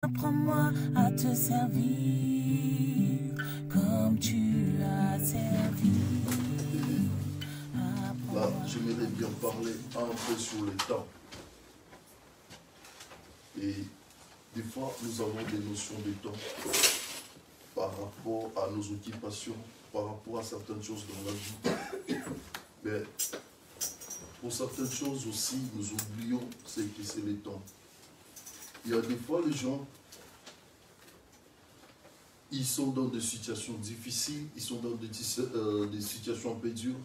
Apprends-moi à te servir comme tu as servi. Là, j'aimerais bien parler un peu sur le temps. Et des fois, nous avons des notions de temps par rapport à nos occupations, par rapport à certaines choses dans la vie. Mais pour certaines choses aussi, nous oublions ce que c'est le temps. Il y a des fois, les gens, ils sont dans des situations difficiles, ils sont dans des situations un peu dures.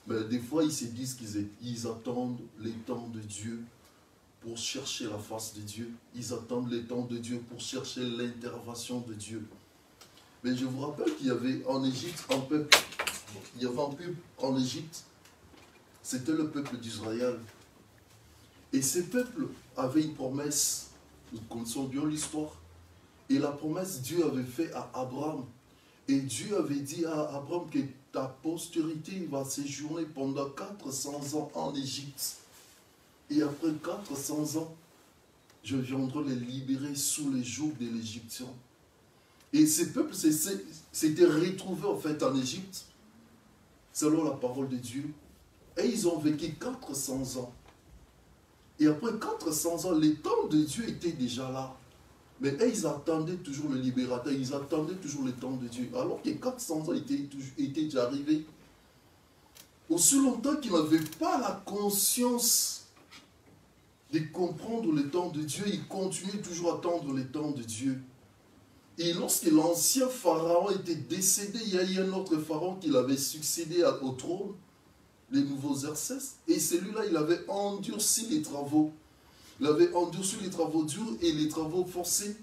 Mais des fois, ils se disent qu'ils attendent les temps de Dieu pour chercher la face de Dieu. Ils attendent les temps de Dieu pour chercher l'intervention de Dieu. Mais je vous rappelle qu'il y avait en Égypte un peuple. Il y avait un peuple en Égypte. C'était le peuple d'Israël. Et ce peuple avait une promesse. Nous connaissons bien l'histoire. Et la promesse, Dieu avait fait à Abraham. Et Dieu avait dit à Abraham que ta postérité va séjourner pendant 400 ans en Égypte. Et après 400 ans, je viendrai les libérer sous les jougs de l'Égyptien. Et ces peuples s'étaient retrouvés en fait en Égypte, selon la parole de Dieu. Et ils ont vécu 400 ans. Et après 400 ans, les temps de Dieu étaient déjà là. Mais ils attendaient toujours le libérateur, ils attendaient toujours le temps de Dieu. Alors que 400 ans étaient déjà arrivés. Aussi longtemps qu'ils n'avaient pas la conscience de comprendre le temps de Dieu, ils continuaient toujours à attendre le temps de Dieu. Et lorsque l'ancien pharaon était décédé, il y a eu un autre pharaon qui l'avait succédé au trône, les nouveaux Xerxès. Et celui-là, il avait endurci les travaux. Il avait endurci les travaux durs et les travaux forcés.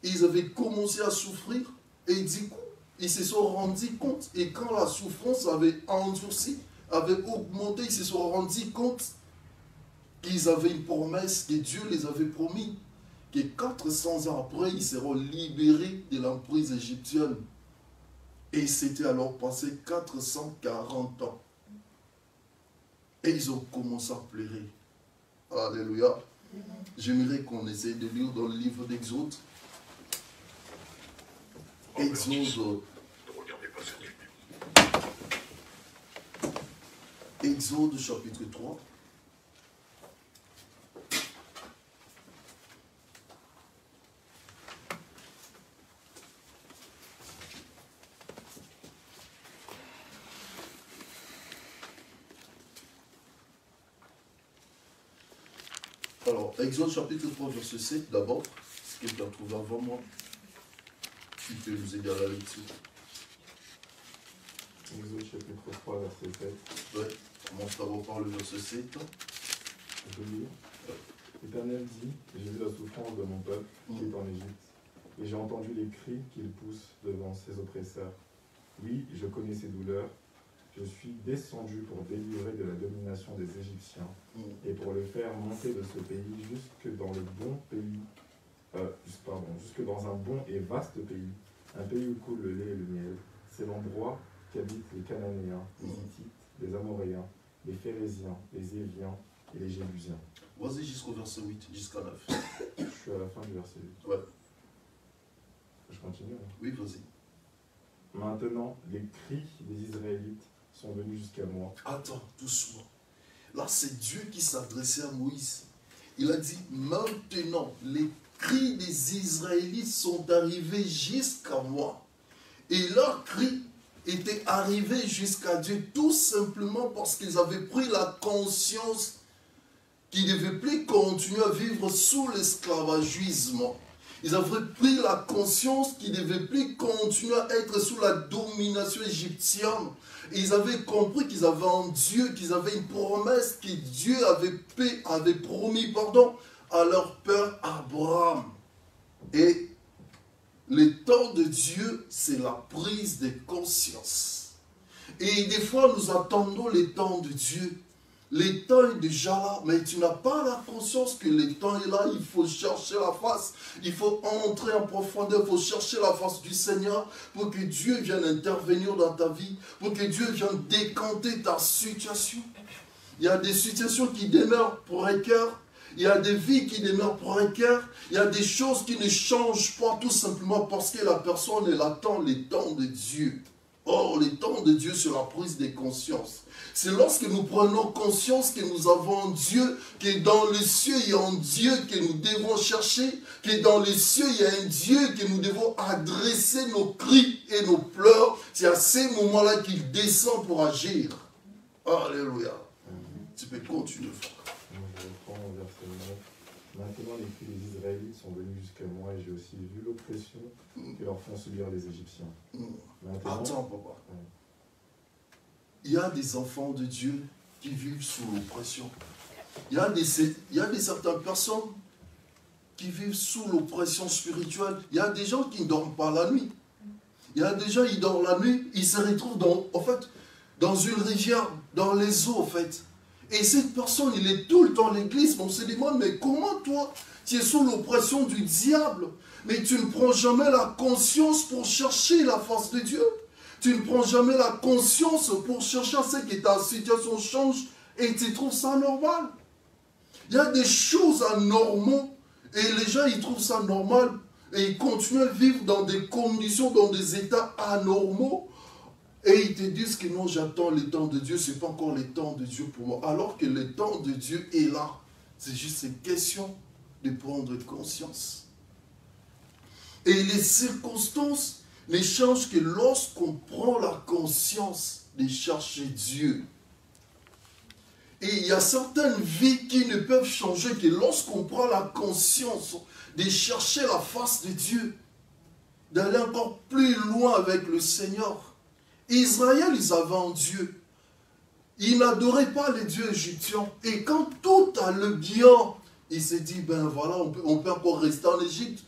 Et ils avaient commencé à souffrir. Et du coup, ils se sont rendus compte. Et quand la souffrance avait endurci, avait augmenté, ils se sont rendus compte qu'ils avaient une promesse, que Dieu les avait promis. Que 400 ans après, ils seront libérés de l'emprise égyptienne. Et c'était alors passé 440 ans. Et ils ont commencé à pleurer. Alléluia. J'aimerais qu'on essaye de lire dans le livre d'Exode. Exode chapitre 3. Alors, Exode chapitre 3, verset 7, d'abord, ce que tu as trouvé avant moi, qui peut nous aider à la lecture. Exode chapitre 3, verset 7. Ouais, commence d'abord par le verset 7. Je lis. L'Éternel dit, j'ai vu la souffrance de mon peuple qui est en Égypte, et j'ai entendu les cris qu'il pousse devant ses oppresseurs. Oui, je connais ses douleurs. Je suis descendu pour délivrer de la domination des Égyptiens et pour le faire monter de ce pays jusque dans le bon pays, jusque dans un bon et vaste pays, un pays où coule le lait et le miel. C'est l'endroit qu'habitent les Cananéens, les Hittites, les Amoréens, les Phéréziens, les Éviens et les Jébusiens. Vas-y jusqu'au verset 8, jusqu'à 9. Je suis à la fin du verset 8. Ouais. Je continue. Hein. Oui, vas-y. Maintenant, les cris des Israélites sont venus jusqu'à moi. Attends, doucement. Là, c'est Dieu qui s'adressait à Moïse. Il a dit, maintenant, les cris des Israélites sont arrivés jusqu'à moi. Et leurs cris étaient arrivés jusqu'à Dieu tout simplement parce qu'ils avaient pris la conscience qu'ils ne devaient plus continuer à vivre sous l'esclavagisme. Ils avaient pris la conscience qu'ils ne devaient plus continuer à être sous la domination égyptienne. Et ils avaient compris qu'ils avaient un Dieu, qu'ils avaient une promesse que Dieu avait promis à leur père Abraham. Et le temps de Dieu, c'est la prise de conscience. Et des fois, nous attendons le temps de Dieu. Le temps est déjà là, mais tu n'as pas la conscience que le temps est là. Il faut chercher la face. Il faut entrer en profondeur. Il faut chercher la face du Seigneur pour que Dieu vienne intervenir dans ta vie, pour que Dieu vienne décanter ta situation. Il y a des situations qui demeurent précaires. il y a des vies qui demeurent précaires, il y a des choses qui ne changent pas tout simplement parce que la personne, elle attend les temps de Dieu. Or, les temps de Dieu, c'est la prise de conscience. C'est lorsque nous prenons conscience que nous avons un Dieu, que dans les cieux, il y a un Dieu que nous devons chercher, que dans les cieux, il y a un Dieu que nous devons adresser nos cris et nos pleurs. C'est à ces moments-là qu'il descend pour agir. Alléluia. Tu peux continuer, frère. Je reprends au verset 9. Maintenant, les cris des Israélites sont venus jusqu'à moi et j'ai aussi vu l'oppression que leur font subir les Égyptiens. Maintenant, attends, papa. Il y a des enfants de Dieu qui vivent sous l'oppression. Il y a certaines personnes qui vivent sous l'oppression spirituelle. Il y a des gens qui ne dorment pas la nuit. Il y a des gens qui dorment la nuit, ils se retrouvent dans une rivière, dans les eaux, en fait. Et cette personne, il est tout le temps à l'église. On se demande, mais comment toi, tu es sous l'oppression du diable, mais tu ne prends jamais la conscience pour chercher la face de Dieu. Tu ne prends jamais la conscience pour chercher à ce que ta situation change et tu trouves ça normal. Il y a des choses anormales et les gens, ils trouvent ça normal et ils continuent à vivre dans des conditions, dans des états anormaux. Et ils te disent que non, j'attends le temps de Dieu, ce n'est pas encore le temps de Dieu pour moi. Alors que le temps de Dieu est là. C'est juste une question de prendre conscience. Et les circonstances ne changent que lorsqu'on prend la conscience de chercher Dieu. Et il y a certaines vies qui ne peuvent changer que lorsqu'on prend la conscience de chercher la face de Dieu, d'aller encore plus loin avec le Seigneur. Israël, ils avaient un Dieu. Ils n'adoraient pas les dieux égyptiens. Et quand tout allait bien, ils se disent, ben voilà, on peut encore rester en Égypte.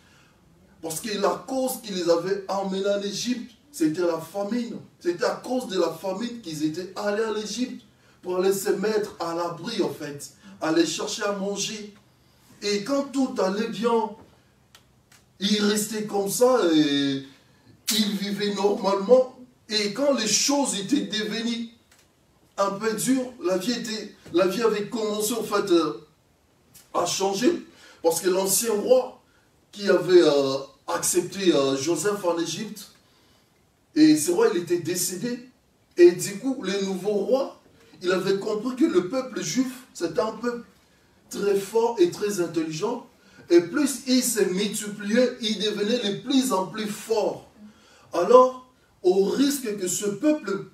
Parce que la cause qui les avait emmenés en Égypte, c'était la famine. C'était à cause de la famine qu'ils étaient allés en Égypte pour aller se mettre à l'abri, en fait. Aller chercher à manger. Et quand tout allait bien, ils restaient comme ça et ils vivaient normalement. Et quand les choses étaient devenues un peu dures, la vie avait commencé en fait à changer. Parce que l'ancien roi qui avait accepté Joseph en Égypte, et ce roi, il était décédé. Et du coup, le nouveau roi, il avait compris que le peuple juif, c'était un peuple très fort et très intelligent. Et plus il s'est multiplié, il devenait de plus en plus fort. Alors, au risque que ce peuple,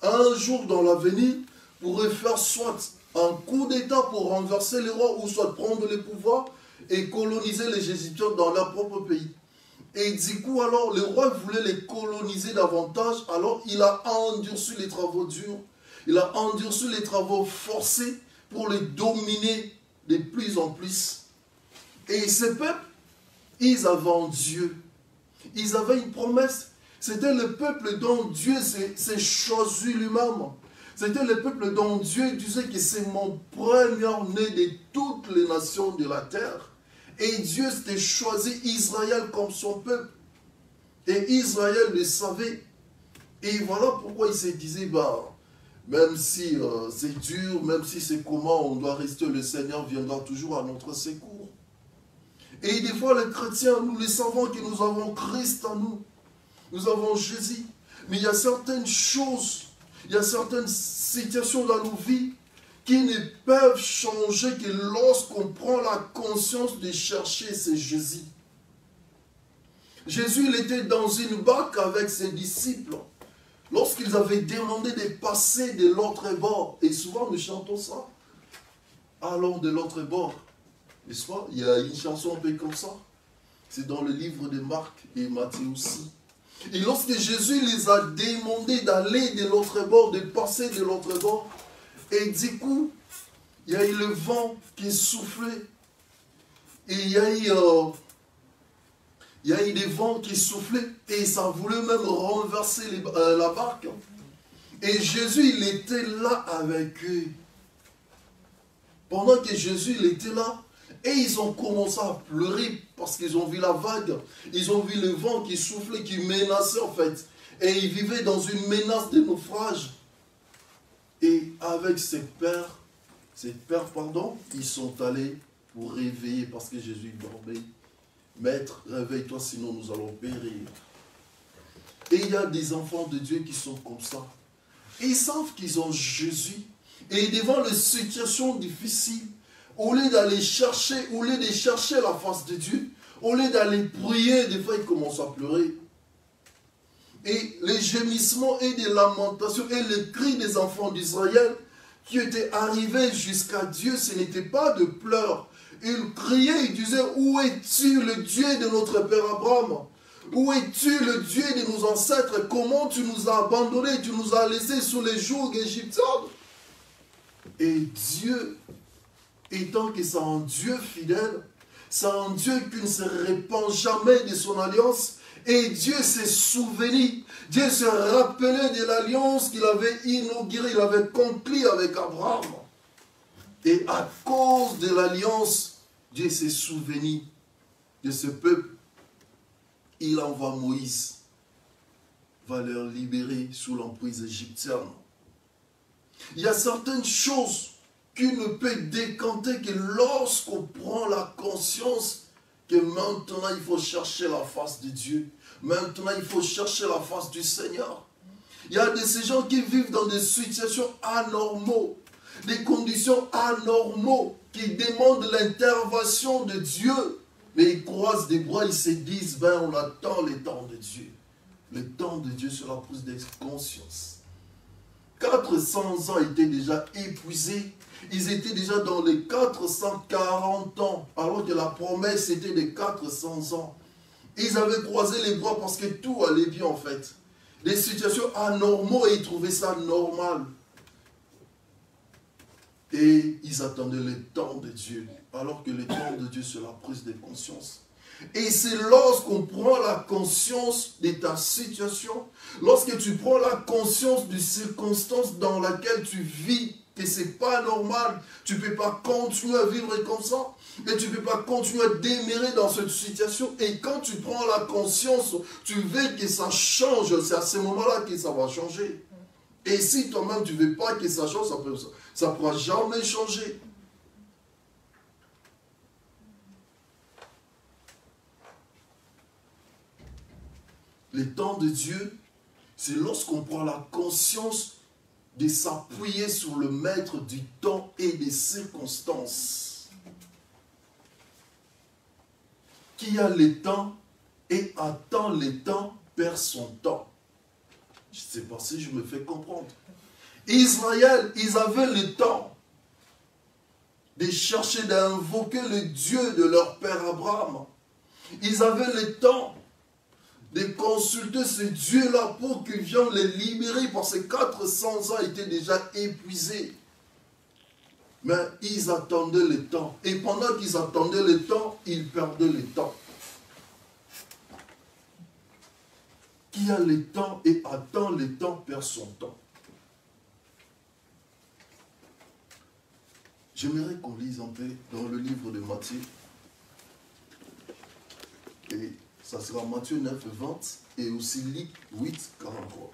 un jour dans l'avenir, pourrait faire soit un coup d'État pour renverser les rois, ou soit prendre le pouvoir et coloniser les Égyptiens dans leur propre pays. Et du coup, alors, le roi voulait les coloniser davantage, alors il a endurci les travaux durs, il a endurci les travaux forcés pour les dominer de plus en plus. Et ces peuples, ils avaient un Dieu, ils avaient une promesse. C'était le peuple dont Dieu s'est choisi lui-même. C'était le peuple dont Dieu disait que c'est mon premier-né de toutes les nations de la terre. Et Dieu s'était choisi Israël comme son peuple. Et Israël le savait. Et voilà pourquoi il se disait, bah, même si c'est dur, même si c'est comment on doit rester, le Seigneur viendra toujours à notre secours. Et des fois, les chrétiens, nous le savons que nous avons Christ en nous. Nous avons Jésus, mais il y a certaines choses, il y a certaines situations dans nos vies qui ne peuvent changer que lorsqu'on prend la conscience de chercher ce Jésus. Jésus, il était dans une barque avec ses disciples, lorsqu'ils avaient demandé de passer de l'autre bord. Et souvent, nous chantons ça. Allons de l'autre bord. N'est-ce pas? Il y a une chanson un peu comme ça. C'est dans le livre de Marc et Matthieu aussi. Et lorsque Jésus les a demandé d'aller de l'autre bord, de passer de l'autre bord, et du coup, il y a eu le vent qui soufflait, et il y a eu des vents qui soufflaient, et ça voulait même renverser la barque. Et Jésus, il était là avec eux. Pendant que Jésus, il était là, et ils ont commencé à pleurer parce qu'ils ont vu la vague. Ils ont vu le vent qui soufflait, qui menaçait en fait. Et ils vivaient dans une menace de naufrage. Et avec ses pères, ils sont allés pour réveiller parce que Jésus dormait. Maître, réveille-toi, sinon nous allons périr. Et il y a des enfants de Dieu qui sont comme ça. Ils savent qu'ils ont Jésus. Et devant les situations difficiles, au lieu d'aller chercher, au lieu de chercher la face de Dieu, au lieu d'aller prier, des fois ils commencent à pleurer. Et les gémissements et les lamentations et les cris des enfants d'Israël qui étaient arrivés jusqu'à Dieu, ce n'était pas de pleurs. Ils criaient, ils disaient, où es-tu le Dieu de notre Père Abraham? Où es-tu le Dieu de nos ancêtres? Comment tu nous as abandonnés? Tu nous as laissés sous les jougs égyptiens. Et Dieu, étant que c'est un Dieu fidèle, c'est un Dieu qui ne se répand jamais de son alliance. Et Dieu s'est souvenu, Dieu se rappelait de l'alliance qu'il avait inaugurée, il avait conclue avec Abraham. Et à cause de l'alliance, Dieu s'est souvenu de ce peuple. Il envoie Moïse, va leur libérer sous l'emprise égyptienne. Il y a certaines choses qui ne peuvent décanter que lorsqu'on prend la conscience que maintenant il faut chercher la face de Dieu. Maintenant il faut chercher la face du Seigneur. Il y a de ces gens qui vivent dans des situations anormales, des conditions anormales, qui demandent l'intervention de Dieu. Mais ils croisent des bras, ils se disent, ben on attend le temps de Dieu. Le temps de Dieu sur la prise de conscience. 400 ans étaient déjà épuisés. Ils étaient déjà dans les 440 ans, alors que la promesse était de 400 ans. Ils avaient croisé les bras parce que tout allait bien en fait. Des situations anormales et ils trouvaient ça normal. Et ils attendaient le temps de Dieu, alors que le temps de Dieu c'est la prise de conscience. Et c'est lorsqu'on prend la conscience de ta situation, lorsque tu prends la conscience des circonstances dans lesquelles tu vis, que ce n'est pas normal, tu ne peux pas continuer à vivre comme ça, et tu ne peux pas continuer à demeurer dans cette situation. Et quand tu prends la conscience, tu veux que ça change, c'est à ce moment-là que ça va changer. Et si toi-même tu ne veux pas que ça change, ça ne pourra jamais changer. Le temps de Dieu, c'est lorsqu'on prend la conscience de s'appuyer sur le maître du temps et des circonstances. Qui a le temps et attend le temps perd son temps. Je ne sais pas si je me fais comprendre. Israël, ils avaient le temps de chercher, d'invoquer le Dieu de leur père Abraham. Ils avaient le temps de consulter ce Dieu-là pour qu'il vienne les libérer parce que 400 ans étaient déjà épuisés. Mais ils attendaient le temps. Et pendant qu'ils attendaient le temps, ils perdaient le temps. Qui a le temps et attend le temps perd son temps. J'aimerais qu'on lise un peu dans le livre de Matthieu. Et ça sera Matthieu 9, 20 et aussi Luc 8, 43.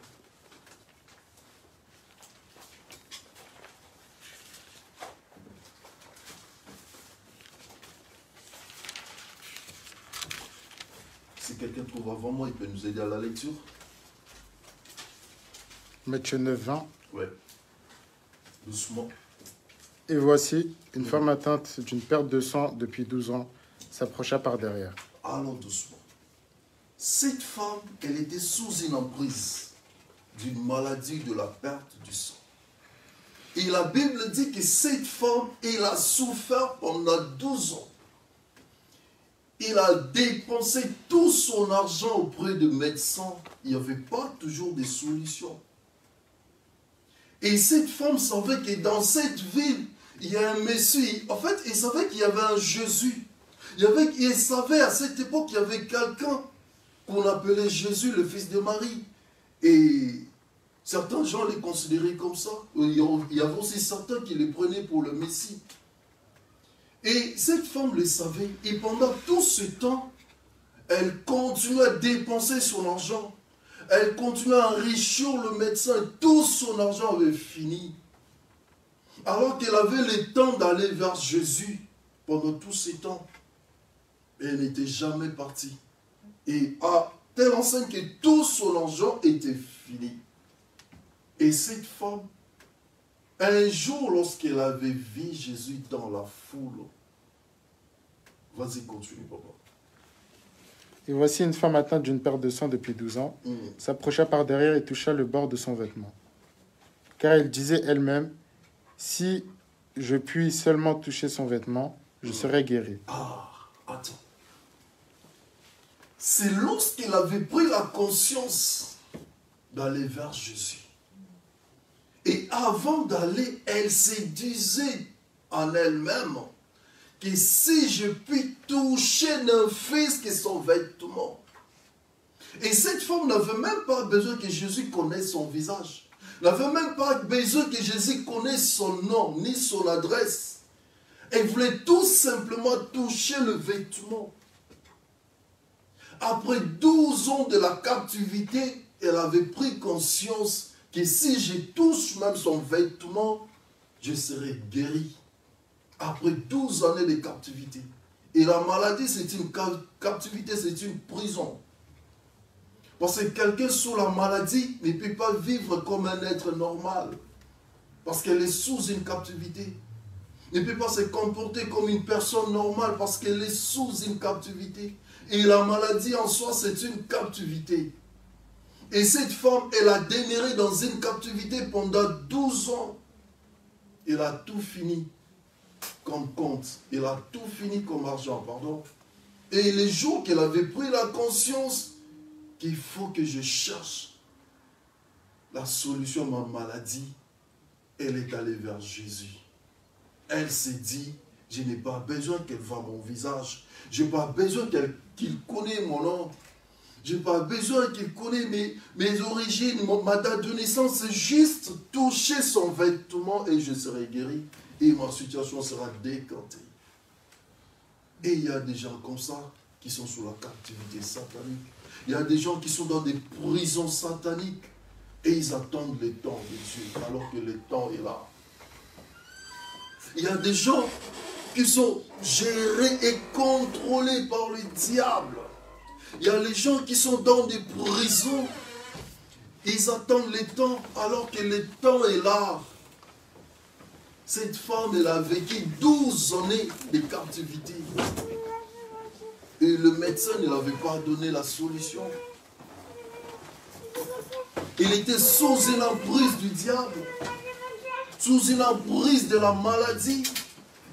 Si quelqu'un trouve avant moi, il peut nous aider à la lecture. Matthieu 9, 20. Ouais. Doucement. Et voici, une femme atteinte d'une perte de sang depuis 12 ans s'approcha par derrière. Allons doucement. Cette femme, elle était sous une emprise d'une maladie de la perte du sang. Et la Bible dit que cette femme, elle a souffert pendant 12 ans. Il a dépensé tout son argent auprès de médecins. Il n'y avait pas toujours de solutions. Et cette femme savait que dans cette ville, il y a un Messie. En fait, il savait qu'il y avait un Jésus. Il savait à cette époque qu'il y avait quelqu'un qu'on appelait Jésus, le fils de Marie. Et certains gens les considéraient comme ça. Il y avait aussi certains qui les prenaient pour le Messie. Et cette femme le savait. Et pendant tout ce temps, elle continuait à dépenser son argent. Elle continuait à enrichir le médecin. Tout son argent avait fini. Alors qu'elle avait le temps d'aller vers Jésus. pendant tous ces temps. Et elle n'était jamais partie. Et à telle enseigne que tout son argent était fini. Et cette femme, un jour, lorsqu'elle avait vu Jésus dans la foule, vas-y, continue, papa. Et voici une femme atteinte d'une perte de sang depuis 12 ans, s'approcha par derrière et toucha le bord de son vêtement. Car elle disait elle-même, si je puis seulement toucher son vêtement, je serai guérie. Ah, attends. C'est lorsqu'elle avait pris la conscience d'aller vers Jésus. Et avant d'aller, elle se disait en elle-même que si je puis toucher ne fût-ce que son vêtement. Et cette femme n'avait même pas besoin que Jésus connaisse son visage. N'avait même pas besoin que Jésus connaisse son nom, ni son adresse. Elle voulait tout simplement toucher le vêtement. Après 12 ans de la captivité, elle avait pris conscience que si je touche même son vêtement, je serai guéri. Après 12 années de captivité. Et la maladie, c'est une captivité, c'est une prison. Parce que quelqu'un sous la maladie ne peut pas vivre comme un être normal. Parce qu'elle est sous une captivité. Ne peut pas se comporter comme une personne normale parce qu'elle est sous une captivité. Et la maladie en soi, c'est une captivité. Et cette femme, elle a demeuré dans une captivité pendant 12 ans. Elle a tout fini comme compte. Elle a tout fini comme argent, pardon. Et les jours qu'elle avait pris la conscience qu'il faut que je cherche la solution à ma maladie, elle est allée vers Jésus. Elle s'est dit, je n'ai pas besoin qu'elle voie mon visage. Je n'ai pas besoin qu'il connaisse mon nom. Je n'ai pas besoin qu'il connaisse mes origines, ma date de naissance. C'est juste toucher son vêtement et je serai guéri. Et ma situation sera décantée. Et il y a des gens comme ça qui sont sous la captivité satanique. Il y a des gens qui sont dans des prisons sataniques. Et ils attendent le temps de Dieu alors que le temps est là. Il y a des gens qui sont gérés et contrôlés par le diable. Il y a les gens qui sont dans des prisons. Ils attendent le temps alors que le temps est là. Cette femme, elle a vécu 12 années de captivité. Et le médecin ne l'avait pas donné la solution. Il était sous une emprise du diable. Sous une emprise de la maladie.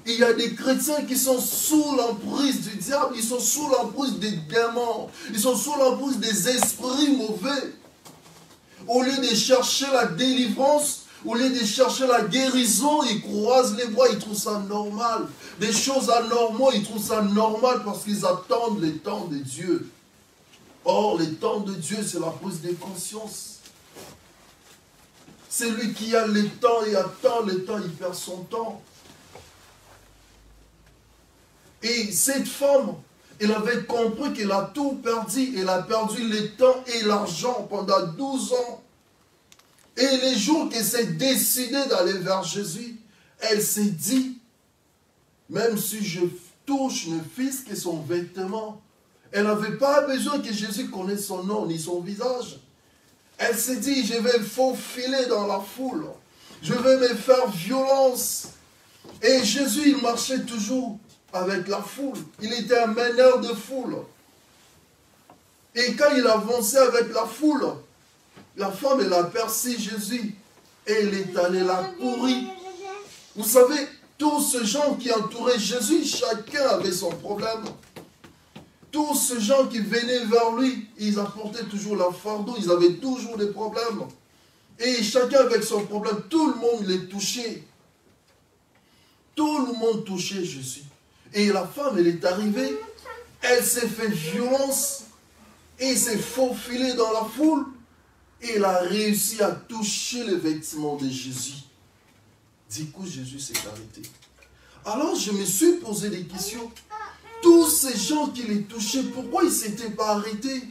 Il y a des chrétiens qui sont sous l'emprise du diable. Ils sont sous l'emprise des démons. Ils sont sous l'emprise des esprits mauvais. Au lieu de chercher la délivrance, au lieu de chercher la guérison, ils croisent les bras, ils trouvent ça normal. Des choses anormales, ils trouvent ça normal parce qu'ils attendent le temps de Dieu. Or, le temps de Dieu, c'est la prise de conscience. C'est lui qui a le temps et attend le temps, il perd son temps. Et cette femme, elle avait compris qu'elle a tout perdu. Elle a perdu le temps et l'argent pendant 12 ans. Et les jours qu'elle s'est décidée d'aller vers Jésus, elle s'est dit, même si je touche ne fût-ce que son vêtement, elle n'avait pas besoin que Jésus connaisse son nom ni son visage. Elle s'est dit, je vais me faufiler dans la foule. Je vais me faire violence. Et Jésus, il marchait toujours avec la foule. Il était un meneur de foule. Et quand il avançait avec la foule, la femme, elle a perçu Jésus. Et elle est allée la courir. Vous savez, tous ces gens qui entouraient Jésus, chacun avait son problème. Tous ces gens qui venaient vers lui, ils apportaient toujours leur fardeau, ils avaient toujours des problèmes. Et chacun avec son problème, tout le monde les touchait. Tout le monde touchait Jésus. Et la femme, elle est arrivée, elle s'est fait violence, et s'est faufilée dans la foule, et elle a réussi à toucher les vêtements de Jésus. Du coup, Jésus s'est arrêté. Alors, je me suis posé des questions. Tous ces gens qui les touchaient, pourquoi ils ne s'étaient pas arrêtés?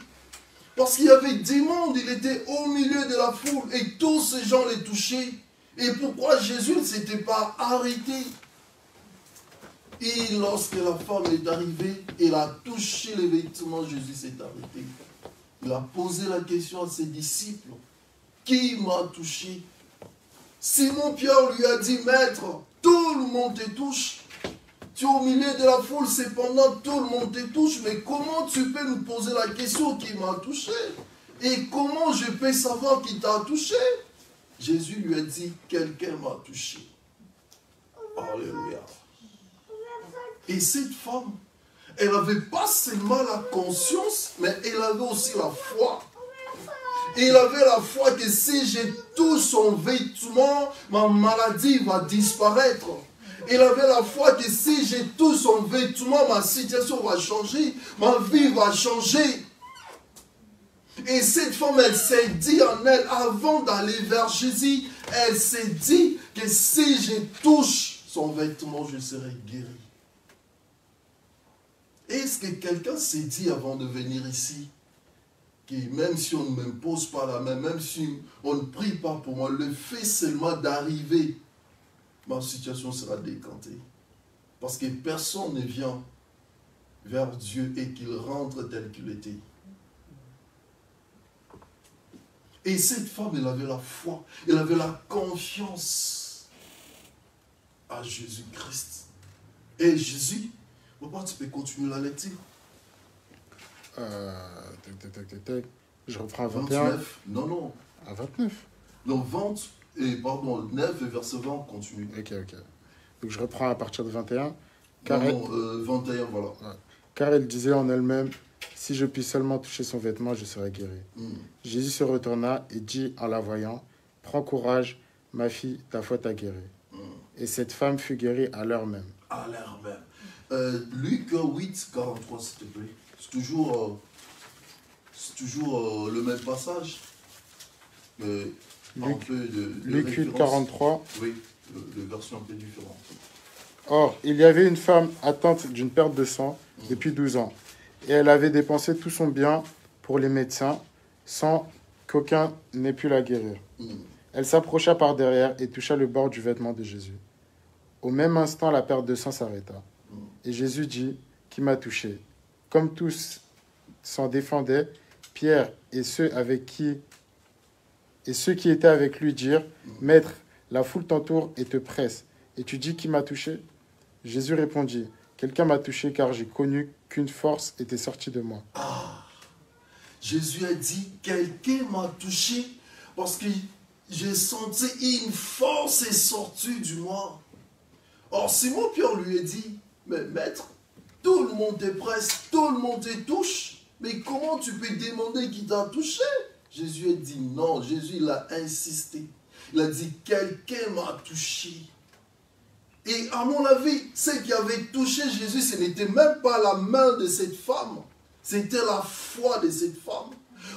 Parce qu'il y avait des mondes, il était au milieu de la foule, et tous ces gens les touchaient. Et pourquoi Jésus ne s'était pas arrêté? Et lorsque la femme est arrivée, elle a touché les vêtements, Jésus s'est arrêté. Il a posé la question à ses disciples. Qui m'a touché? Simon-Pierre lui a dit, Maître, tout le monde te touche. Tu es au milieu de la foule, cependant tout le monde te touche. Mais comment tu peux nous poser la question qui m'a touché? Et comment je peux savoir qui t'a touché? Jésus lui a dit, quelqu'un m'a touché. Alléluia. Et cette femme, elle n'avait pas seulement la conscience, mais elle avait aussi la foi. Et elle avait la foi que si je touche son vêtement, ma maladie va disparaître. Elle avait la foi que si je touche son vêtement, ma situation va changer, ma vie va changer. Et cette femme, elle s'est dit en elle, avant d'aller vers Jésus, elle s'est dit que si je touche son vêtement, je serai guéri. Est-ce que quelqu'un s'est dit avant de venir ici, que même si on ne me pose pas la main, même si on ne prie pas pour moi, le fait seulement d'arriver, ma situation sera décantée. Parce que personne ne vient vers Dieu et qu'il rentre tel qu'il était. Et cette femme, elle avait la foi, elle avait la confiance à Jésus-Christ. Et Jésus, papa, tu peux continuer la lecture. Je reprends à 21. 29. Non. À 29. Donc 9 et verset 20, on continue. Ok. Donc je reprends à partir de 21. 21, voilà. Ouais. Car elle disait en elle-même, si je puis seulement toucher son vêtement, je serai guéri. Jésus se retourna et dit en la voyant, prends courage, ma fille, ta foi t'a guéri. Et cette femme fut guérie à l'heure même. À l'heure même. Luc 8, 43, s'il te plaît. C'est toujours le même passage. Luc 8, 43. Oui, le version un peu différente. Or, il y avait une femme atteinte d'une perte de sang depuis 12 ans. Et elle avait dépensé tout son bien pour les médecins, sans qu'aucun n'ait pu la guérir. Elle s'approcha par derrière et toucha le bord du vêtement de Jésus. Au même instant, la perte de sang s'arrêta. Et Jésus dit, qui m'a touché? Comme tous s'en défendaient, Pierre et ceux qui étaient avec lui dirent, Maître, la foule t'entoure et te presse. Et tu dis, qui m'a touché? Jésus répondit, quelqu'un m'a touché car j'ai connu qu'une force était sortie de moi. Jésus a dit, quelqu'un m'a touché parce que j'ai senti une force est sortie de moi. Or, Simon-Pierre lui a dit, mais maître, tout le monde te presse, tout le monde te touche. Mais comment tu peux demander qui t'a touché? Jésus a dit non. Jésus, il a insisté. Il a dit, quelqu'un m'a touché. Et à mon avis, ce qui avait touché Jésus, ce n'était même pas la main de cette femme. C'était la foi de cette femme.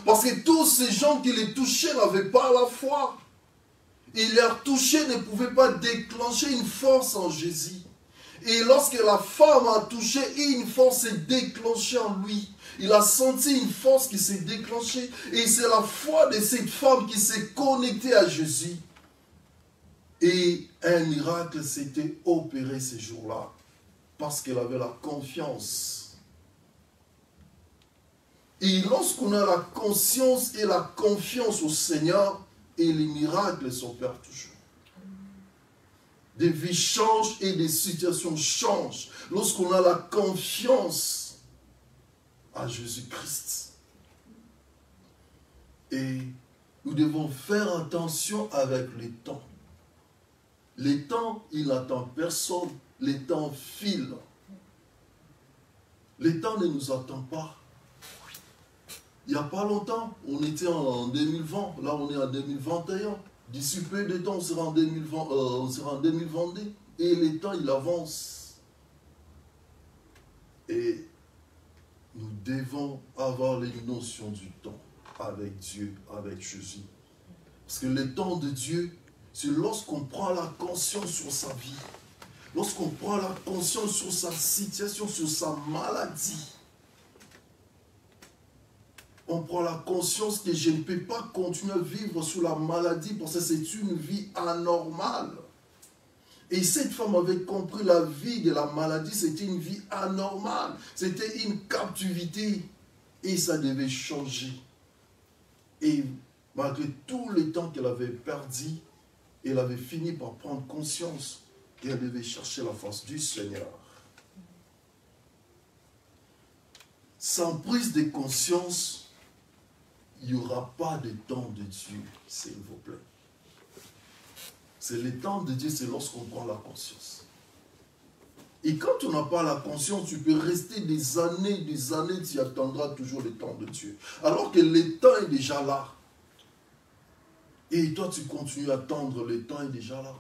Parce que tous ces gens qui les touchaient n'avaient pas la foi. Et leur toucher ne pouvait pas déclencher une force en Jésus. Et lorsque la femme a touché, une force s'est déclenchée en lui. Il a senti une force qui s'est déclenchée. Et c'est la foi de cette femme qui s'est connectée à Jésus. Et un miracle s'était opéré ces jours-là. Parce qu'elle avait la confiance. Et lorsqu'on a la conscience et la confiance au Seigneur, et les miracles s'opèrent toujours. Des vies changent et des situations changent. Lorsqu'on a la confiance à Jésus-Christ. Et nous devons faire attention avec les temps. Les temps, il n'attend personne. Les temps filent. Les temps ne nous attend pas. Il n'y a pas longtemps, on était en 2020, là on est en 2021. D'ici peu de temps, on sera en 2022. Et les temps, il avance. Et nous devons avoir les notions du temps avec Dieu, avec Jésus. Parce que le temps de Dieu, c'est lorsqu'on prend la conscience sur sa vie, lorsqu'on prend la conscience sur sa situation, sur sa maladie. On prend la conscience que je ne peux pas continuer à vivre sous la maladie parce que c'est une vie anormale. Et cette femme avait compris la vie de la maladie, c'était une vie anormale, c'était une captivité. Et ça devait changer. Et malgré tout le temps qu'elle avait perdu, elle avait fini par prendre conscience qu'elle devait chercher la face du Seigneur. Sans prise de conscience, il n'y aura pas de temps de Dieu, s'il vous plaît. C'est le temps de Dieu, c'est lorsqu'on prend la conscience. Et quand tu n'as pas la conscience, tu peux rester des années, tu attendras toujours le temps de Dieu. Alors que le temps est déjà là. Et toi, tu continues à attendre, le temps est déjà là.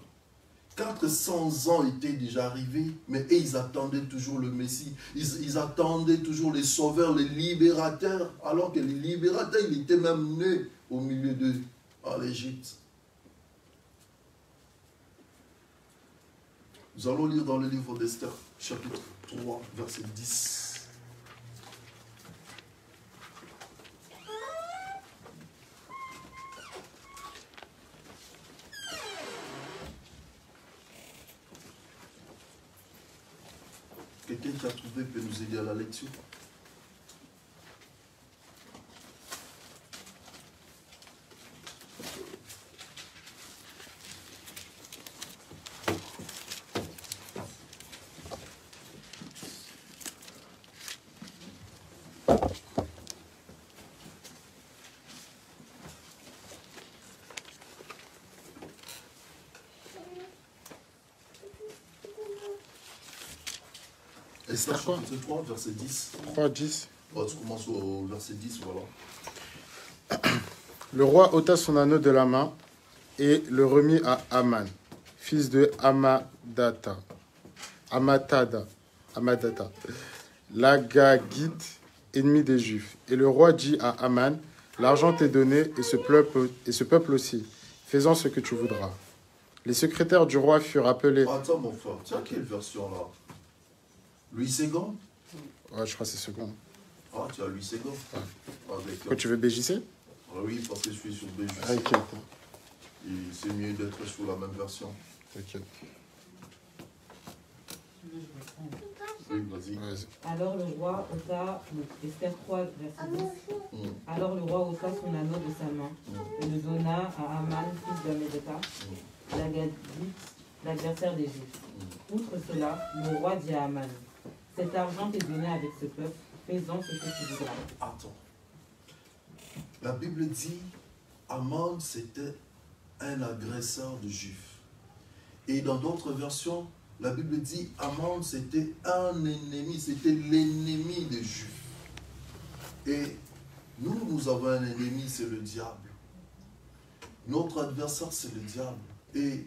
400 ans étaient déjà arrivés, mais ils attendaient toujours le Messie. Ils attendaient toujours les sauveurs, les libérateurs, alors que les libérateurs, il était même né au milieu d'eux, en Égypte. Nous allons lire dans le livre d'Esther, chapitre 3, verset 10. Quelqu'un qui a trouvé peut nous aider à la lecture. Esther chapitre 3, verset 10. 3, 10. Oh, tu commences au verset 10, voilà. Le roi ôta son anneau de la main et le remit à Aman, fils de Amatada, l'Agagite, ennemi des Juifs. Et le roi dit à Aman, l'argent t'est donné et ce peuple aussi, faisant ce que tu voudras. Les secrétaires du roi furent appelés... Attends mon frère, tu as quelle version là? Louis II? Ouais, je crois que c'est second. Ah, tu as Louis II? Ouais. Avec, Pourquoi tu veux BJC? Ah oui, parce que je suis sur BJC. T'inquiète. Et c'est mieux d'être sur la même version. T'inquiète. Oui, vas-y. Alors le roi ôta, Esther 3, verset 10. Alors le roi ôta son anneau de sa main et le donna à Aman, fils d'Amédata, l'Agagite, l'adversaire des Juifs. Outre cela, le roi dit à Aman, cet argent t'est donné avec ce peuple, fais-en ce que tu voudras. Attends. La Bible dit, Aman c'était un agresseur de Juifs. Et dans d'autres versions, la Bible dit, Aman c'était un ennemi, c'était l'ennemi des Juifs. Et nous avons un ennemi, c'est le diable. Notre adversaire, c'est le diable. Et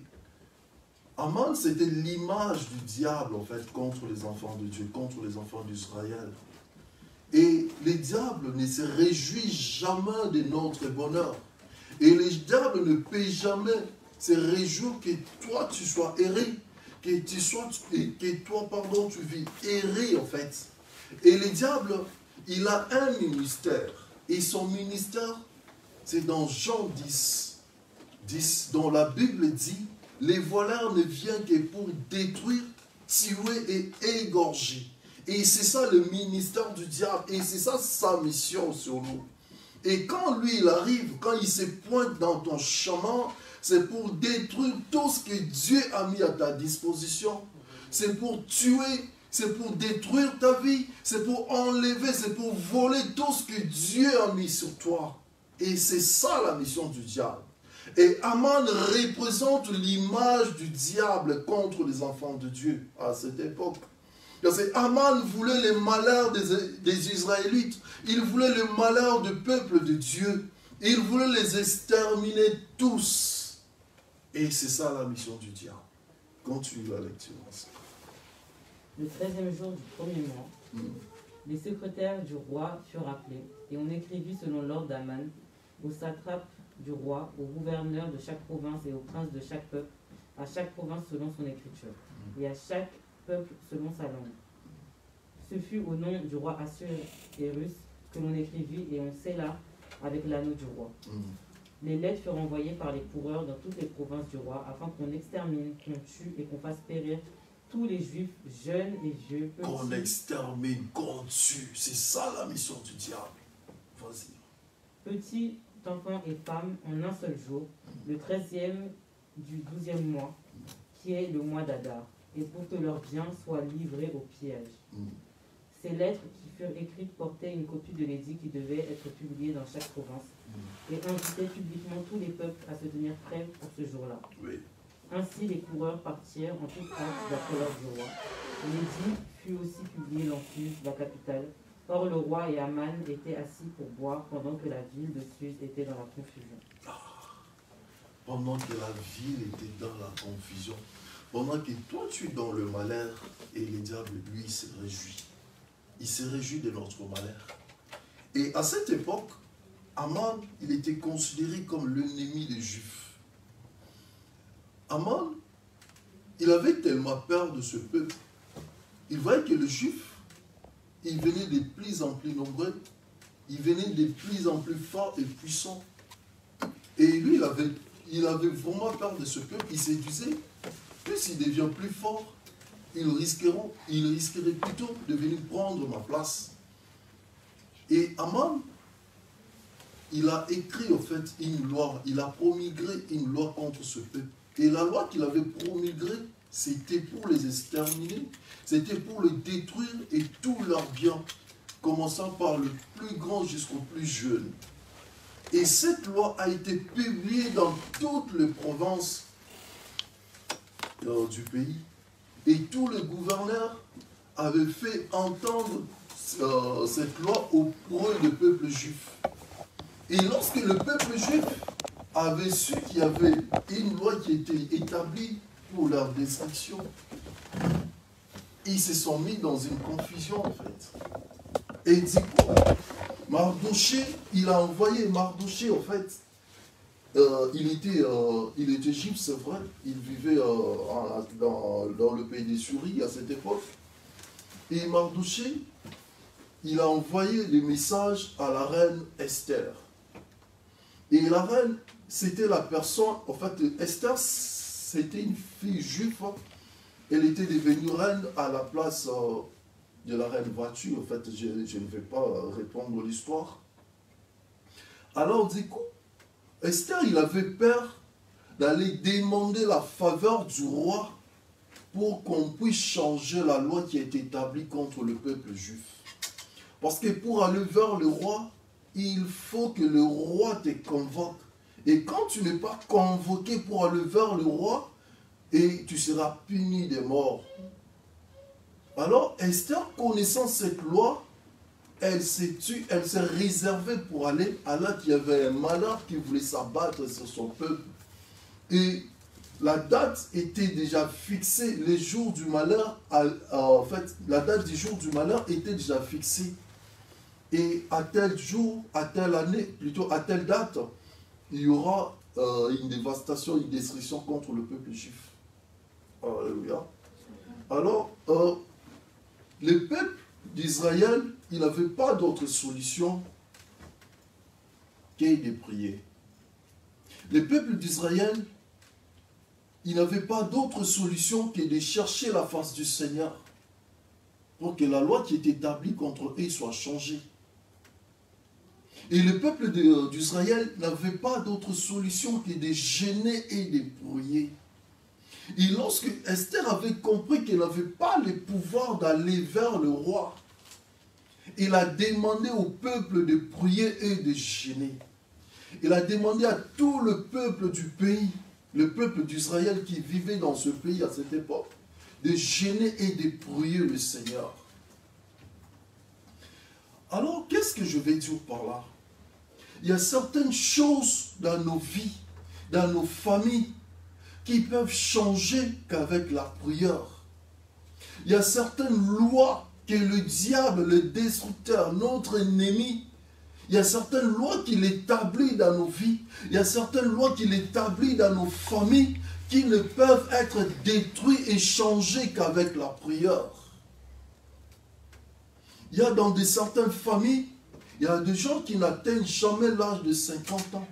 Aman, c'était l'image du diable, en fait, contre les enfants de Dieu, contre les enfants d'Israël. Et le diable ne se réjouit jamais de notre bonheur. Et le diable ne peut jamais se réjouir que toi, tu sois erré, que toi, tu vis erré, en fait. Et le diable, il a un ministère. Et son ministère, c'est dans Jean 10, dont la Bible dit, les voleurs ne viennent que pour détruire, tuer et égorger. Et c'est ça le ministère du diable. Et c'est ça sa mission sur nous. Et quand lui, il arrive, quand il se pointe dans ton chemin, c'est pour détruire tout ce que Dieu a mis à ta disposition. C'est pour tuer, c'est pour détruire ta vie, c'est pour enlever, c'est pour voler tout ce que Dieu a mis sur toi. Et c'est ça la mission du diable. Et Aman représente l'image du diable contre les enfants de Dieu à cette époque. Parce que Aman voulait le malheur des Israélites. Il voulait le malheur du peuple de Dieu. Il voulait les exterminer tous. Et c'est ça la mission du diable. Continue la lecture. Le 13e jour du premier mois, les secrétaires du roi furent appelés, et on écrivit selon l'ordre d'Aman, aux satrapes du roi, aux gouverneurs de chaque province et aux princes de chaque peuple, à chaque province selon son écriture, et à chaque peuple selon sa langue. Ce fut au nom du roi Assuérus que l'on écrivit et on scella avec l'anneau du roi. Les lettres furent envoyées par les coureurs dans toutes les provinces du roi, afin qu'on extermine, qu'on tue et qu'on fasse périr tous les Juifs, jeunes et vieux, Qu'on petits, extermine, qu'on tue. C'est ça la mission du diable. Vas-y. petits, enfants et femmes en un seul jour, le 13e du 12e mois, qui est le mois d'Adar, et pour que leurs biens soient livrés au pillage. Ces lettres qui furent écrites portaient une copie de l'édit qui devait être publié dans chaque province et invitaient publiquement tous les peuples à se tenir prêts pour ce jour-là. Oui. Ainsi, les coureurs partirent en toute hâte d'après l'ordre du roi. L'édit fut aussi publié dans Suse, la capitale. Or, le roi et Aman étaient assis pour boire pendant que la ville de Suse était dans la confusion. Pendant que la ville était dans la confusion, pendant que toi tu es dans le malheur, et le diable, lui, il se réjouit. Il se réjouit de notre malheur. Et à cette époque, Aman, il était considéré comme l'ennemi des Juifs. Aman, il avait tellement peur de ce peuple. Il voyait que le Juif, il venait de plus en plus nombreux, il venait de plus en plus fort et puissant. Et lui, il avait vraiment peur de ce peuple. Il se disait, plus il devient plus fort, il risquerait plutôt de venir prendre ma place. Et Aman, il a écrit en fait une loi, il a promulgué une loi contre ce peuple. Et la loi qu'il avait promulguée, c'était pour les exterminer, c'était pour les détruire et tous leurs biens, commençant par le plus grand jusqu'au plus jeune. Et cette loi a été publiée dans toutes les provinces du pays. Et tous les gouverneurs avaient fait entendre cette loi auprès du peuple juif. Et lorsque le peuple juif avait su qu'il y avait une loi qui était établie pour leur destruction, ils se sont mis dans une confusion en fait. Et du coup, Mardoché, il a envoyé Mardoché en fait. Il était juif, c'est vrai. Il vivait dans le pays des Souris à cette époque. Et Mardoché, il a envoyé des messages à la reine Esther. Et la reine, c'était la personne, en fait, Esther, c'était une fille juive. Elle était devenue reine à la place de la reine Vashti. En fait, je ne vais pas répondre l'histoire. Alors, du coup, Esther, il avait peur d'aller demander la faveur du roi pour qu'on puisse changer la loi qui a été établie contre le peuple juif. Parce que pour aller vers le roi, il faut que le roi te convoque. Et quand tu n'es pas convoqué pour aller vers le roi, et tu seras puni de mort. Alors Esther, connaissant cette loi, elle s'est réservée pour aller à là qu'il y avait un malheur qui voulait s'abattre sur son peuple. Et la date était déjà fixée, les jours du malheur, en fait, la date du jour du malheur était déjà fixée. Et à tel jour, à telle année, plutôt à telle date, il y aura une dévastation, une destruction contre le peuple juif. Alléluia. Alors, le peuple d'Israël, il n'avait pas d'autre solution que de prier. Le peuple d'Israël, il n'avait pas d'autre solution que de chercher la face du Seigneur pour que la loi qui est établie contre eux soit changée. Et le peuple d'Israël n'avait pas d'autre solution que de jeûner et de prier. Et lorsque Esther avait compris qu'elle n'avait pas le pouvoir d'aller vers le roi, elle a demandé au peuple de prier et de jeûner. Elle a demandé à tout le peuple du pays, le peuple d'Israël qui vivait dans ce pays à cette époque, de jeûner et de prier le Seigneur. Alors, qu'est-ce que je vais dire par là? Il y a certaines choses dans nos vies, dans nos familles, qui peuvent changer qu'avec la prière. Il y a certaines lois que le diable, le destructeur, notre ennemi, il y a certaines lois qu'il établit dans nos vies, il y a certaines lois qu'il établit dans nos familles qui ne peuvent être détruites et changées qu'avec la prière. Il y a dans certaines familles, il y a des gens qui n'atteignent jamais l'âge de 50 ans.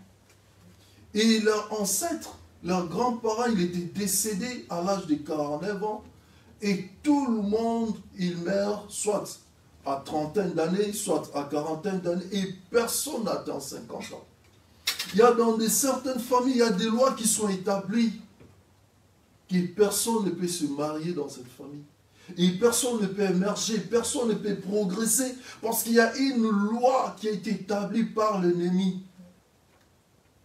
Et leur ancêtre, leur grand-parent, il était décédé à l'âge de 49 ans. Et tout le monde, il meurt soit à trentaine d'années, soit à quarantaine d'années. Et personne n'atteint 50 ans. Il y a dans certaines familles, il y a des lois qui sont établies. Que personne ne peut se marier dans cette famille. Et personne ne peut émerger, personne ne peut progresser. Parce qu'il y a une loi qui a été établie par l'ennemi.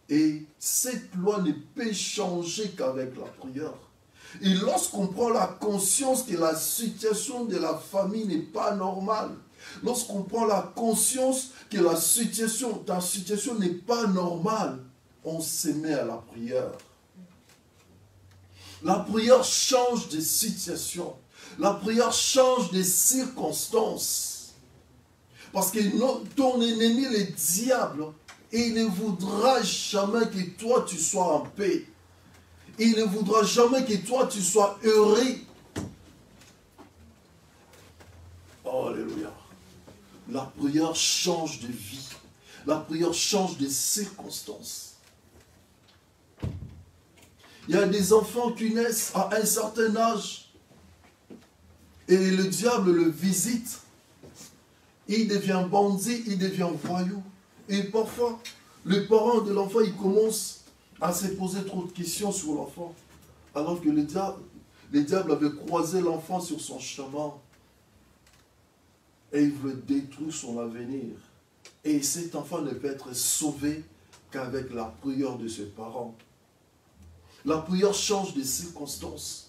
Et cette loi ne peut changer qu'avec la prière. Et lorsqu'on prend la conscience que la situation de la famille n'est pas normale, lorsqu'on prend la conscience que ta situation n'est pas normale, on se met à la prière. La prière change de situation. La prière change de circonstances. Parce que ton ennemi, le diable, il ne voudra jamais que toi tu sois en paix. Il ne voudra jamais que toi tu sois heureux. Alléluia. La prière change de vie. La prière change de circonstances. Il y a des enfants qui naissent à un certain âge et le diable le visite. Il devient bandit, il devient voyou. Et parfois, les parents de l'enfant, ils commencent à se poser trop de questions sur l'enfant. Alors que le diable avait croisé l'enfant sur son chemin. Et il veut détruire son avenir. Et cet enfant ne peut être sauvé qu'avec la prière de ses parents. La prière change de circonstances.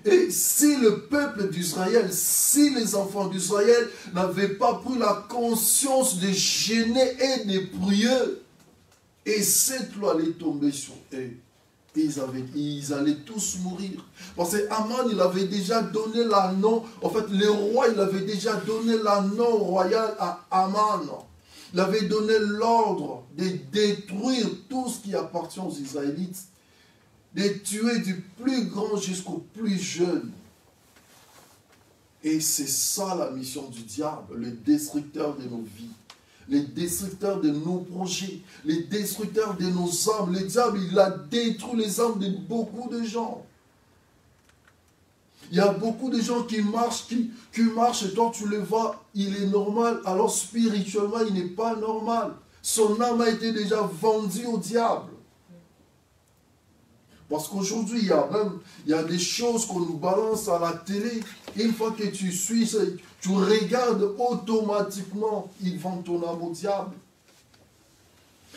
Et si le peuple d'Israël, si les enfants d'Israël n'avaient pas pris la conscience de jeûner et de prier, et cette loi allait tomber sur eux, ils allaient tous mourir. Parce que Aman, il avait déjà donné l'anneau, en fait, le roi, il avait déjà donné l'anneau royal à Aman. Il avait donné l'ordre de détruire tout ce qui appartient aux Israélites, de tuer du plus grand jusqu'au plus jeune. Et c'est ça la mission du diable, le destructeur de nos vies, le destructeur de nos projets, le destructeur de nos âmes. Le diable, il a détruit les âmes de beaucoup de gens. Il y a beaucoup de gens qui marchent, qui marchent et toi tu le vois, il est normal, alors spirituellement il n'est pas normal. Son âme a été déjà vendue au diable. Parce qu'aujourd'hui, il y a des choses qu'on nous balance à la télé. Une fois que tu suis, tu regardes automatiquement, ils vendent ton âme au diable.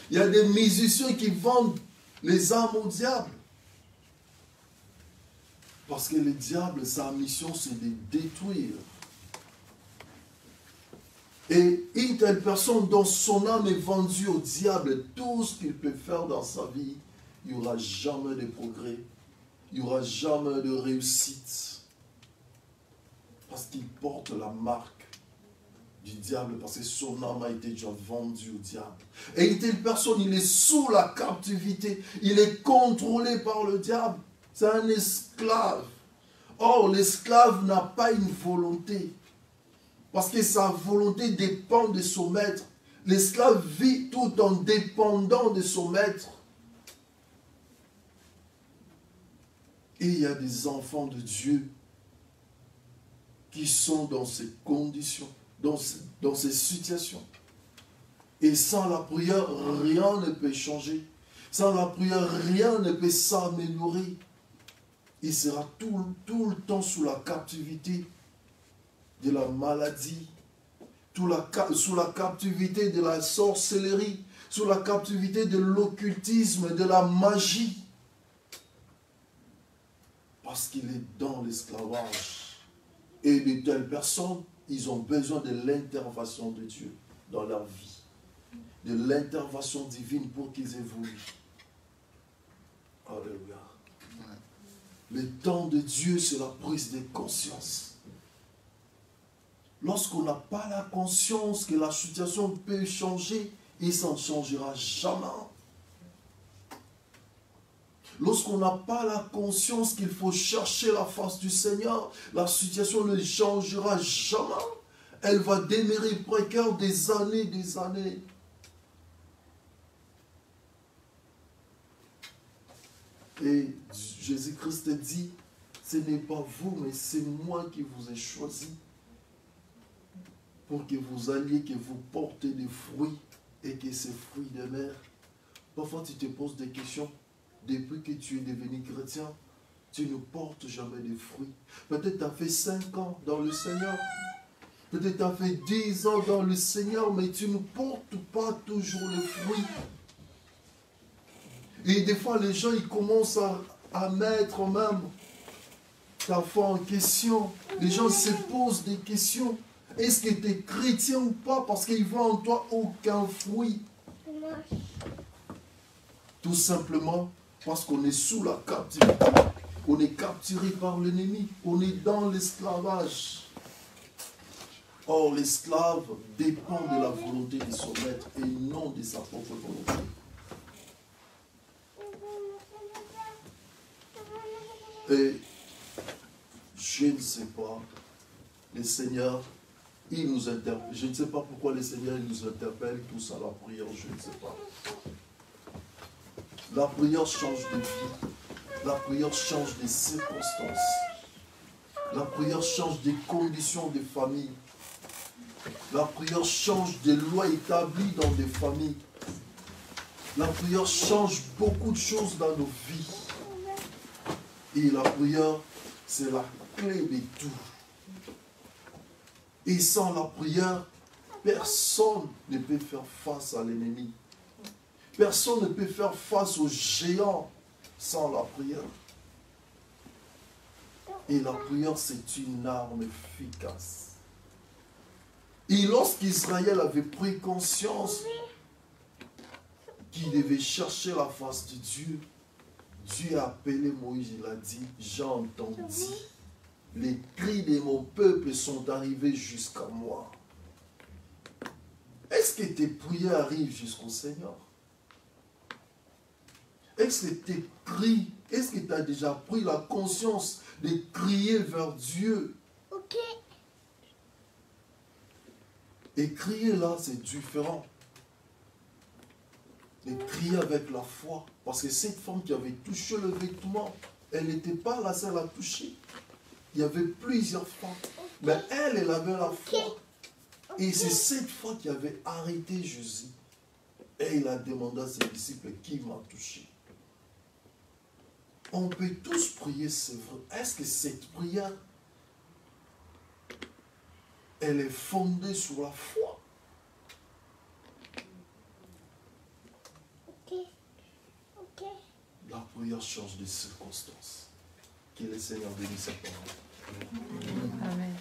Il y a des musiciens qui vendent les âmes au diable. Parce que le diable, sa mission, c'est de détruire. Et une telle personne dont son âme est vendue au diable, tout ce qu'il peut faire dans sa vie, il n'y aura jamais de progrès. Il n'y aura jamais de réussite. Parce qu'il porte la marque du diable. Parce que son âme a été déjà vendue au diable. Et une telle personne, il est sous la captivité. Il est contrôlé par le diable. C'est un esclave. Or, l'esclave n'a pas une volonté. Parce que sa volonté dépend de son maître. L'esclave vit tout en dépendant de son maître. Et il y a des enfants de Dieu qui sont dans ces conditions, dans ces situations. Et sans la prière, rien ne peut changer. Sans la prière, rien ne peut s'améliorer. Il sera tout le temps sous la captivité de la maladie, sous la captivité de la sorcellerie, sous la captivité de l'occultisme, de la magie. Parce qu'il est dans l'esclavage. Et de telles personnes, ils ont besoin de l'intervention de Dieu dans leur vie. De l'intervention divine pour qu'ils évoluent. Alléluia. Le temps de Dieu, c'est la prise de conscience. Lorsqu'on n'a pas la conscience que la situation peut changer, il s'en changera jamais. Lorsqu'on n'a pas la conscience qu'il faut chercher la face du Seigneur, la situation ne changera jamais. Elle va demeurer précaire des années, des années. Et Jésus-Christ dit, ce n'est pas vous, mais c'est moi qui vous ai choisi pour que vous alliez, que vous portez des fruits et que ces fruits demeurent. Parfois, tu te poses des questions. Depuis que tu es devenu chrétien, tu ne portes jamais de fruits. Peut-être tu as fait 5 ans dans le Seigneur. Peut-être tu as fait 10 ans dans le Seigneur, mais tu ne portes pas toujours les fruits. Et des fois, les gens, ils commencent à mettre même ta foi en question. Les gens se posent des questions. Est-ce que tu es chrétien ou pas? Parce qu'ils voient en toi aucun fruit. Tout simplement parce qu'on est sous la captivité. On est capturé par l'ennemi. On est dans l'esclavage. Or, l'esclave dépend de la volonté de son maître et non de sa propre volonté. Et je ne sais pas, le Seigneur, il nous interpelle. Je ne sais pas pourquoi le Seigneur il nous interpelle tous à la prière, je ne sais pas. La prière change de vie. La prière change des circonstances. La prière change des conditions de famille. La prière change des lois établies dans des familles. La prière change beaucoup de choses dans nos vies. Et la prière, c'est la clé de tout. Et sans la prière, personne ne peut faire face à l'ennemi. Personne ne peut faire face aux géants sans la prière. Et la prière, c'est une arme efficace. Et lorsqu'Israël avait pris conscience qu'il devait chercher la face de Dieu, Dieu a appelé Moïse, il a dit, j'ai entendu, les cris de mon peuple sont arrivés jusqu'à moi. Est-ce que tes prières arrivent jusqu'au Seigneur? Est-ce que tes cris, est-ce que tu as déjà pris la conscience de crier vers Dieu? Ok. Et crier là, c'est différent. Et crier avec la foi. Parce que cette femme qui avait touché le vêtement, elle n'était pas la seule à toucher. Il y avait plusieurs femmes. Mais elle avait la foi. Et c'est cette foi qui avait arrêté Jésus. Et il a demandé à ses disciples, qui m'a touché? On peut tous prier, c'est vrai. Est-ce que cette prière, elle est fondée sur la foi? Ok. La prière change de circonstances. Que le Seigneur bénisse sa parole. Amen.